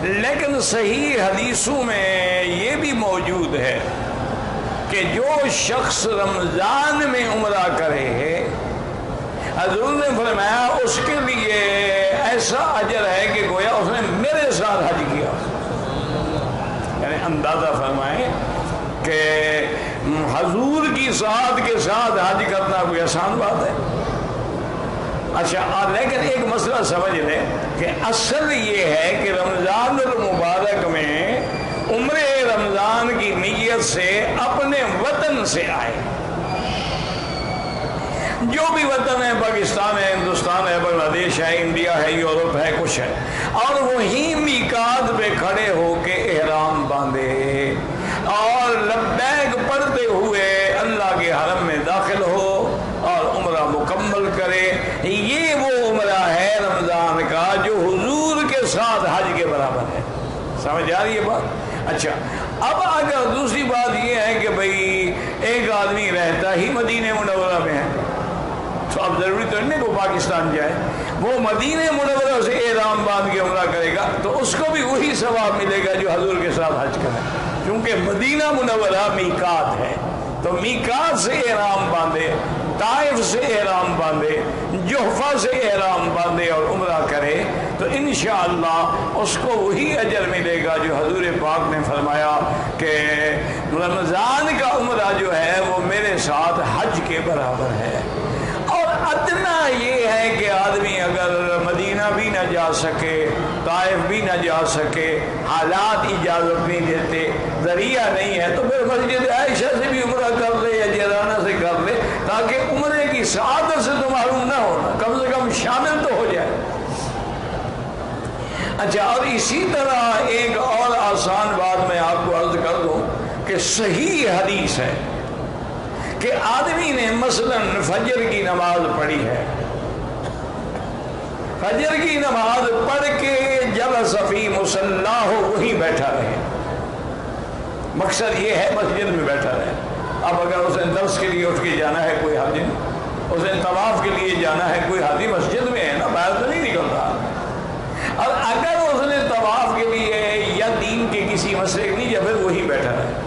لیکن صحیح حدیثوں میں یہ بھی موجود ہے کہ جو شخص رمضان میں عمرہ کرے حضور نے فرمایا اس کے لیے ایسا اجر ہے کہ گویا اس نے میرے ساتھ حج کیا. یعنی اندازہ فرمائیں کہ حضور کی ساتھ کے ساتھ حج کرنا کوئی آسان بات ہے. اچھا لیکن ایک مسئلہ سمجھ لیں کہ اصل یہ ہے کہ رمضان المبارک میں عمرے رمضان کی نیت سے اپنے وطن سے آئے. جو بھی وطن ہے، پاکستان ہے، ہندوستان ہے، بنگلہ دیش ہے، انڈیا ہے، یورپ ہے، کچھ ہے، اور وہیں میقات پہ کھڑے ہو کے احرام باندھے اور لبیک پڑھتے ہوئے اللہ کے حرم میں داخل ہو اور عمرہ مکمل کرے. یہ وہ عمرہ ہے رمضان کا جو حضور کے ساتھ حج کے برابر ہے. سمجھ آ رہی ہے بات؟ اچھا، اب اگر دوسری بات یہ ہے کہ بھئی ایک آدمی رہتا ہی مدینہ منورہ میں ہے تو اب ضروری تو نہیں کہ وہ پاکستان جائے، وہ مدینہ منورہ سے احرام باندھ کے عمرہ کرے گا تو اس کو بھی وہی ثواب ملے گا جو حضور کے ساتھ حج کرے، کیونکہ مدینہ منورہ میقات ہے. تو میقات سے احرام باندھے، طائف سے احرام باندھے، جحفہ سے احرام باندھے اور عمرہ کرے تو انشاءاللہ اس کو وہی اجر ملے گا جو حضور پاک نے فرمایا کہ رمضان کا عمرہ جو ہے وہ میرے ساتھ حج کے برابر ہے. اور ادنا یہ ہے کہ آدمی اگر مدینہ بھی نہ جا سکے، طائف بھی نہ جا سکے، حالات اجازت نہیں دیتے، ذریعہ نہیں ہے، تو پھر مسجد عائشہ سے بھی عمرہ کر لے یا جیرانہ سے کر لے تاکہ عمرے کی سعادت سے تو معلوم نہ ہونا، کم سے کم شامل تو ہو جائے. اچھا، اور اسی طرح ایک اور آسان بات میں آپ کو عرض کر دوں کہ صحیح حدیث ہے کہ آدمی نے مثلا فجر کی نماز پڑھی ہے، فجر کی نماز پڑھ کے جلس فی مصلاہ وہیں بیٹھا رہے. مقصد یہ ہے مسجد میں بیٹھا رہے. اب اگر اسے درس کے لیے اٹھ کے جانا ہے کوئی حاجی نہیں، اسے طواف کے لیے جانا ہے کوئی حاجی، مسجد میں ہے نا، باہر تو نہیں نکل رہا. اور اگر اس نے طواف کے لیے یا دین کے کسی مسئلے کے لیے، یا پھر وہی بیٹھا رہے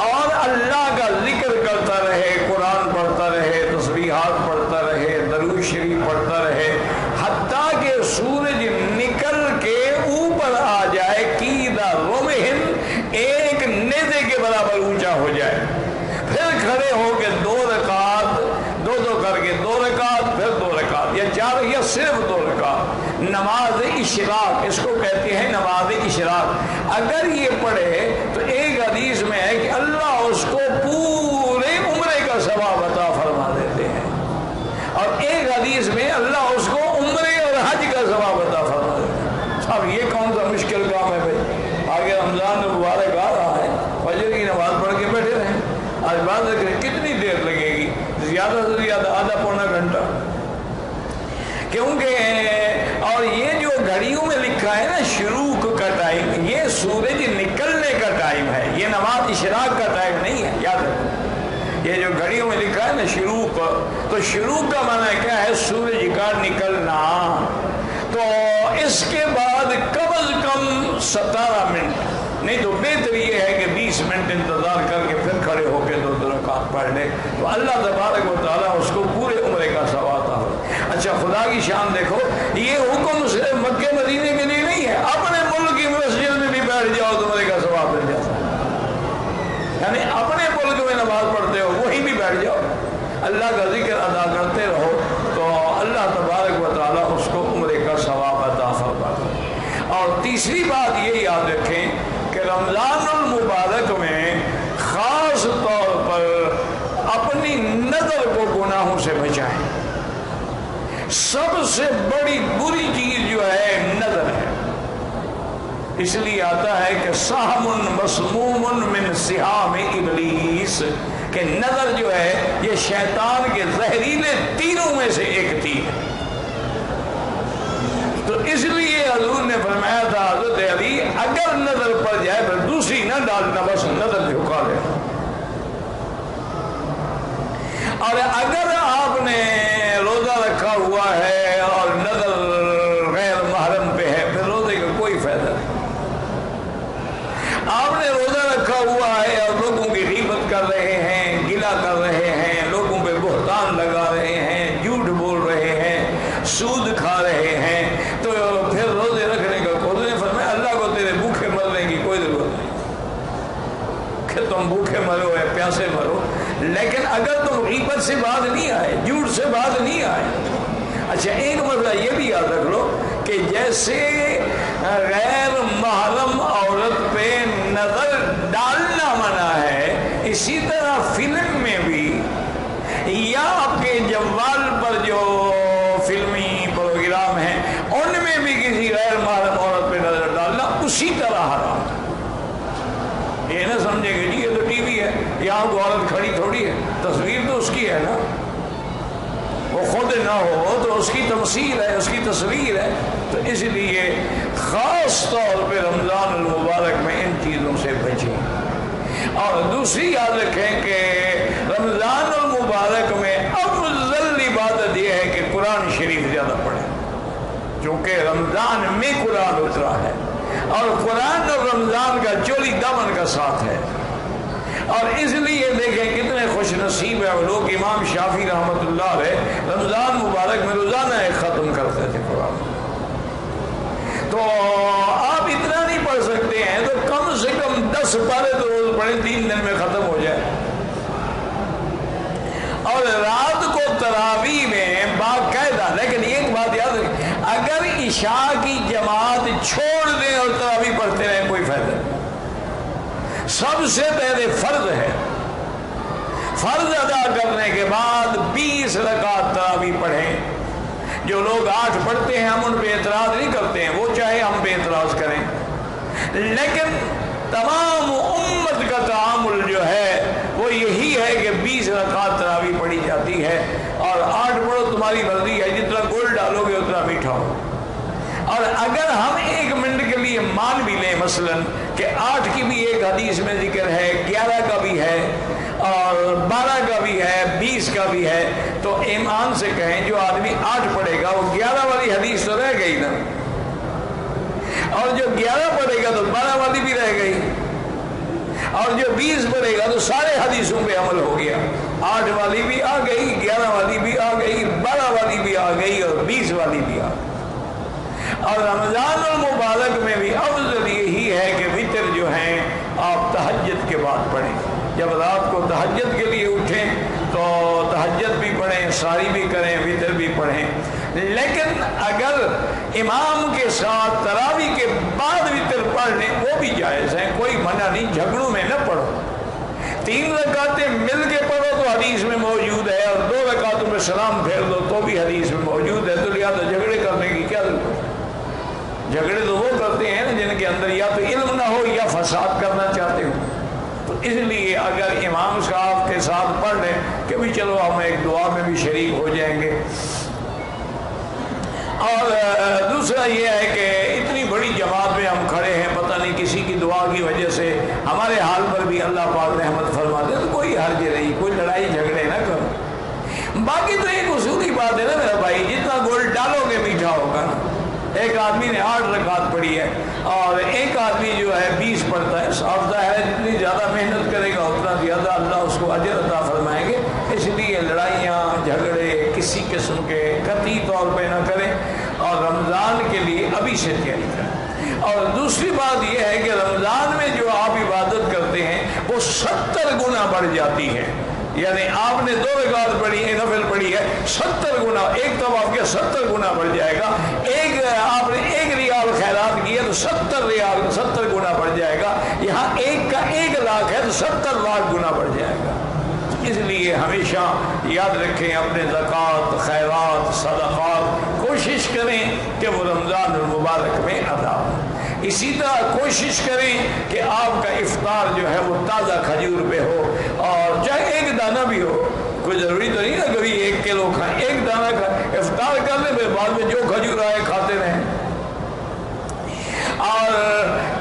اور اللہ کا ذکر کرتا رہے، قرآن پڑھتا رہے، تسبیحات پڑھتا رہے، درود شریف پڑھتا رہے، حتیٰ کہ سورج نکل کے اوپر آ جائے، قیدہ رمحن، ایک نیزے کے برابر اونچا ہو جائے، پھر کھڑے ہو کے دو رکعت، دو کر کے 2 رکعت، پھر 2 رکعت یا 4 یا صرف 2 رکعت، نماز اشراق اس کو کہتے ہیں، نماز اشراق. اگر یہ پڑھے تو ایک حدیث میں ہے کہ اللہ اس کو پورے عمرے کا ثواب عطا فرما دیتے ہیں، اور ایک حدیث میں اللہ اس کو عمرے اور حج کا ثواب عطا فرما دیتے ہیں. اب یہ کون سا مشکل کام ہے بھائی؟ آگے رمضان مبارک آ رہا ہے، فجر کی نماز پڑھ کے بیٹھے رہیں. آج بات ہے کتنی دیر لگے گی؟ زیادہ سے زیادہ آدھا پونا گھنٹہ، کیونکہ اور یہ جو گھڑیوں میں لکھا ہے نا شروق کا ٹائم، یہ سورج نکلنے کا ٹائم ہے، یہ نماز اشراق کا ٹائم نہیں ہے، یاد رکھو. یہ جو گھڑیوں میں لکھا ہے نا شروق، تو شروق کا معنی کیا ہے؟ سورج کا نکلنا. تو اس کے بعد کم از کم 17 منٹ، نہیں تو بہتر یہ ہے کہ 20 منٹ انتظار کر کے پھر کھڑے ہو کے 2 رکعت پڑھ لے تو اللہ تبارک و تعالیٰ اس کو پورے عمرے کا ثواب عطا ہو. اچھا، خدا کی شان دیکھو، یہ حکم صرف مکہ مدینے کے لیے نہیں ہے، اپنے ملک کی مسجد میں بھی بیٹھ جاؤ تو عمرے کا ثواب مل جاتا ہے. یعنی اپنے ملک میں نماز پڑھتے ہو وہیں بھی بیٹھ جاؤ، اللہ کا ذکر ادا کرتے رہو تو اللہ تبارک و تعالیٰ اس کو عمرے کا ثواب عطا فرماتا ہے. اور تیسری بات یہ یاد رکھیں کہ رمضان المبارک میں خاص طور پر اپنی نظر کو گناہوں سے بچائیں. سب سے بڑی بری چیز جو ہے نظر ہے. اس لیے آتا ہے کہ سہم مسموم من سہام ابلیس، کہ نظر جو ہے یہ شیطان کے زہریلے تیروں میں سے ایک تیر ہے. تو اس لیے حضور نے فرمایا تھا حضرت علی اگر نظر پڑ جائے پھر دوسری نہ ڈالنا، بس نظر جھکا لے. اور اگر آپ نے روزہ رکھا ہوا ہے اور نظر غیر محرم پہ ہے پھر روزے کا کوئی فائدہ نہیں. ہوا ہے اور لوگوں کی غیبت کر رہے ہیں، گلہ کر رہے ہیں، لوگوں پہ بہتان لگا رہے ہیں، جھوٹ بول رہے ہیں، سود کھا رہے ہیں، تو پھر روزے رکھنے کا حضور نے فرمایا اللہ کو تیرے بھوکے مرنے کی کوئی ضرورت نہیں کہ تم بھوکے مرو یا پیاسے مرو، لیکن اگر تم غیبت سے باز نہیں آئے، جھوٹ سے باز نہیں آئے۔ اچھا ایک مسئلہ یہ بھی یاد رکھ لو کہ جیسے غیر محرم عورت پہ نظر ڈالنا منع ہے، اسی طرح فلم میں بھی یا آپ کے جوال پر جو فلمی پروگرام ہیں ان میں بھی کسی غیر محرم عورت پہ نظر ڈالنا اسی طرح حرام ہے۔ یہ نہ سمجھے کہ جی یہ تو ٹی وی ہے، یہاں کو عورت کھڑی تھوڑی ہے، تصویر تو اس کی ہے نا، وہ خود نہ ہو تو اس کی تمثیل ہے، اس کی تصویر ہے۔ تو اس لیے خاص طور پہ رمضان المبارک میں ان چیزوں سے بچیں۔ اور دوسری یاد رکھیں کہ رمضان المبارک میں افضل عبادت یہ ہے کہ قرآن شریف زیادہ پڑھیں، چونکہ رمضان میں قرآن اترا ہے اور قرآن اور رمضان کا چولی دامن کا ساتھ ہے۔ اور اس لیے دیکھیں کتنے خوش نصیب ہیں وہ لوگ، امام شافعی رحمۃ اللہ علیہ رمضان مبارک میں روزانہ ایک ختم کرتے تھے قرآن۔ تو آپ اتنا نہیں پڑھ سکتے ہیں تو کم سے کم 10 پارے تو روز پڑھیں، 3 دن میں ختم ہو جائے۔ اور رات کو تراویح میں باقاعدہ، لیکن ایک بات یاد رکھیں، اگر عشاء کی جماعت چھوڑ دیں اور تراویح پڑھتے رہیں کوئی فائدہ نہیں۔ سب سے پہلے فرض ہے، فرض ادا کرنے کے بعد 20 رکعت تراویح پڑھیں۔ جو لوگ 8 پڑھتے ہیں ہم ان پہ اعتراض نہیں کرتے ہیں، وہ چاہے ہم پہ اعتراض کریں، لیکن تمام امت کا تعامل جو ہے وہ یہی ہے کہ 20 رکعت تراویح پڑھی جاتی ہے، اور 8 پڑھو تمہاری مرضی ہے، جتنا گول ڈالو گے اتنا میٹھا ہو۔ اور اگر ہم 1 منٹ کے لیے مان بھی لیں مثلا کہ 8 کی بھی ایک حدیث میں ذکر ہے، 11 کا بھی ہے اور 12 کا بھی ہے، 20 کا بھی ہے، تو ایمان سے کہیں جو آدمی 8 پڑھے گا وہ 11 والی حدیث تو رہ گئی نا، اور جو 11 پڑھے گا تو 12 والی بھی رہ گئی، اور جو 20 پڑھے گا تو سارے حدیثوں پہ عمل ہو گیا، 8 والی بھی آ گئی، 11 والی بھی آ گئی، 12 والی بھی آ گئی اور 20 والی بھی آ گئی۔ اور رمضان المبارک میں بھی افضل یہی ہے کہ وتر جو ہیں آپ تہجد کے بعد پڑھیں، جب رات کو تہجد کے لیے اٹھیں تو تہجد بھی پڑھیں، ساری بھی کریں، وتر بھی پڑھیں۔ لیکن اگر امام کے ساتھ تراویح کے بعد وتر پڑھ لیں وہ بھی جائز ہے، کوئی منع نہیں، جھگڑوں میں نہ پڑھو۔ 3 رکعتیں مل کے پڑھو تو حدیث میں موجود ہے، اور 2 رکعتوں میں سلام پھیر دو تو بھی حدیث میں موجود ہے، تو لہٰذا جھگڑے کرنے کی کیا ضرورت ہے؟ جھگڑے تو وہ کرتے ہیں نا جن کے اندر یا تو علم نہ ہو یا فساد کرنا چاہتے ہو۔ تو اس لیے اگر امام صاحب کے ساتھ پڑھ لیں کہ بھی چلو ہم ایک دعا میں بھی شریک ہو جائیں گے۔ اور دوسرا یہ ہے کہ اتنی بڑی جماعت میں ہم کھڑے ہیں، پتہ نہیں کسی کی دعا کی وجہ سے ہمارے حال پر بھی اللہ پاک رحمت فرما دے تو کوئی حرج نہیں، کوئی لڑائی جھگڑے نہ کرو۔ باقی تو ایک اصولی بات ہے نا میرا بھائی، جتنا گول ڈالو گے میٹھا ہوگا نا۔ ایک آدمی نے 8 رکعت پڑھی ہے اور ایک آدمی جو ہے 20 پڑھتا ہے، صاف ظاہر ہے جتنی زیادہ محنت کرے گا اتنا زیادہ اللہ اس کو اجر عطا فرمائیں گے۔ اس لیے لڑائیاں جھگڑے کسی قسم کے قطعی طور پہ نہ کریں، اور رمضان کے لیے ابھی سے تیاری کریں۔ اور دوسری بات یہ ہے کہ رمضان میں جو آپ عبادت کرتے ہیں وہ 70 گنا بڑھ جاتی ہے، یعنی آپ نے 2 رکعت پڑھی ہے، نفل پڑھی ہے، 70 گنا، ایک طواف کے 70 گنا بڑھ جائے گا۔ آپ نے 1 ریال خیرات کی ہے تو 70 گنا بڑھ جائے گا۔ یہاں 1 کا 1 لاکھ ہے تو 70 لاکھ گنا بڑھ جائے گا۔ اس لیے ہمیشہ یاد رکھیں اپنے زکوٰۃ، خیرات، صدقات کوشش کریں کہ وہ رمضان المبارک میں ادا ہو۔ اسی طرح کوشش کریں کہ آپ کا افطار جو ہے وہ تازہ کھجور پہ ہو، اور چاہے 1 دانہ بھی ہو، کوئی ضروری تو نہیں نا کبھی 1 کلو کھائیں، 1 دانہ کھائیں، افطار کر لیں، پھر بعد میں جو کھجور آئے کھاتے رہیں۔ اور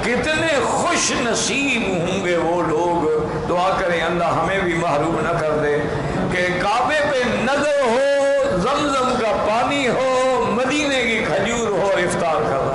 کتنے خوش نصیب ہوں گے وہ لوگ، دعا کریں اللہ ہمیں بھی محروم نہ کر دے، کہ کعبے پہ نظر ہو، زمزم کا پانی ہو، مدینے کی کھجور ہو اور افطار کر